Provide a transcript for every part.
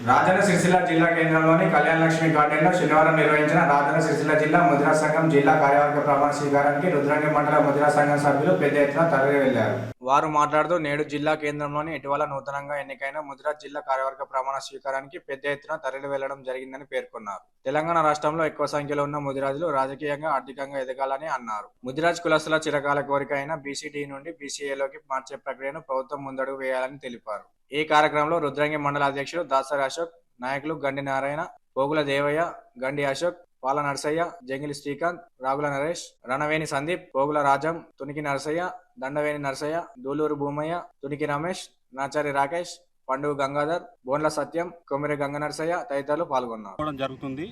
రాజన్న సిరిసిల్ల జిల్లా కేంద్రంలోని కళ్యాణ లక్ష్మి గార్డెన్లో శనివారం నిర్వహించిన రాజన్న సిరిసిల్ల జిల్లా ముదిరా సంఘం జిల్లా కార్యవర్గ ప్రమాణ స్వీకారానికి రుద్రంగి మండల ముదిరా సంఘం సభ్యులు పెద్ద ఎత్తున తరలి వెళ్లారు. వారు మాట్లాడుతూ నేడు జిల్లా కేంద్రంలోని ఇటీవల నూతనంగా ఎన్నికైన ముదిరా జిల్లా కార్యవర్గ ప్రమాణ స్వీకారానికి పెద్ద ఎత్తున తరలి వెళ్లడం జరిగిందని పేర్కొన్నారు. తెలంగాణ రాష్ట్రంలో ఎక్కువ సంఖ్యలో ఉన్న ముదిరాజులు రాజకీయంగా ఆర్థికంగా ఎదగాలని అన్నారు. ముదిరాజ్ కులస్తుల చిరకాల కోరిక అయిన బీసీడీ నుండి బీసీఏలోకి మార్చే ప్రక్రియను ప్రభుత్వం ముందడుగు వేయాలని తెలిపారు. ఈ కార్యక్రమంలో రుద్రంగి మండల అధ్యక్షుడు దాసరి అశోక్, నాయకులు గండి నారాయణ, పోగుల దేవయ్య, గండి అశోక్, పాల నరసయ్య, జంగిలి శ్రీకాంత్, రాగుల నరేష్, రణవేణి సందీప్, పోగుల రాజం, తునికి నరసయ్య, దండవేణి నరసయ్య, దూలూరు భూమయ్య, తునికి రమేష్, నాచారి రాకేష్, పండుగ గంగాధర్, బోన్ల సత్యం, కొమిరి గంగ నరసయ్య తదితరులు పాల్గొన్నారు. జరుగుతుంది.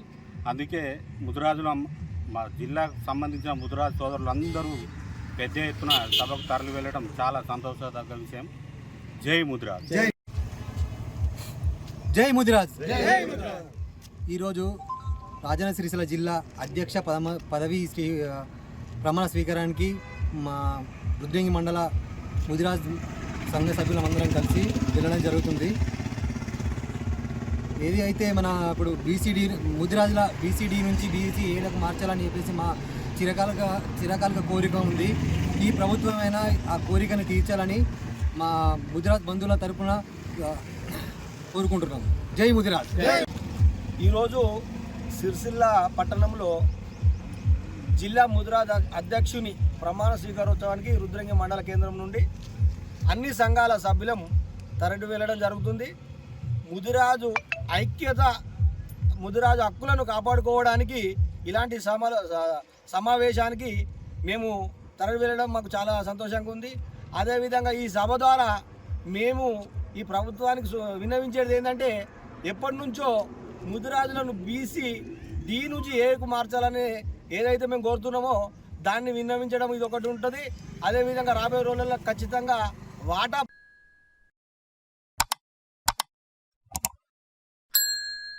అందుకే ముదిరాజుల మా జిల్లాకు సంబంధించిన ముదిరాజు సోదరులందరూ పెద్ద ఎత్తున సభకు తరలి వెళ్ళడం చాలా సంతోషదగ్గ విషయం. జై ముదిరాజ్. జై ముదిరాజ్. ఈరోజు రాజన్న సిరిసిల్ల జిల్లా అధ్యక్ష పదవి ప్రమాణ స్వీకారానికి మా రుద్రంగి మండల ముదిరాజ్ సంఘ సభ్యులందరం కలిసి వెళ్ళడం జరుగుతుంది. ఏది అయితే మన ఇప్పుడు బీసీడీ ముదిరాజుల బీసీడీ నుంచి బీసీఏలకు మార్చాలని చెప్పేసి మా చిరకాలుగా కోరిక ఉంది. ఈ ప్రభుత్వమైనా ఆ కోరికను తీర్చాలని మా ముదిరాజ్ బంధువుల తరపున కోరుకుంటున్నాం. జై ముదిరాజ్. ఈరోజు సిరిసిల్ల పట్టణంలో జిల్లా ముదిరాజ్ అధ్యక్షుని ప్రమాణ స్వీకారోత్సవానికి రుద్రంగి మండల కేంద్రం నుండి అన్ని సంఘాల సభ్యులం తరలి వెళ్ళడం జరుగుతుంది. ముదిరాజు ఐక్యత, ముదిరాజు హక్కులను కాపాడుకోవడానికి ఇలాంటి సమావేశానికి మేము తరలి వెళ్ళడం మాకు చాలా సంతోషంగా ఉంది. అదేవిధంగా ఈ సభ ద్వారా మేము ఈ ప్రభుత్వానికి విన్నవించేది ఏంటంటే, ఎప్పటి నుంచో ముదిరాజులను బీసీ డి నుంచి ఏకు మార్చాలని ఏదైతే మేము కోరుతున్నామో దాన్ని విన్నవించడం ఇది ఒకటి ఉంటుంది. అదేవిధంగా రాబోయే రోజుల్లో ఖచ్చితంగా వాటా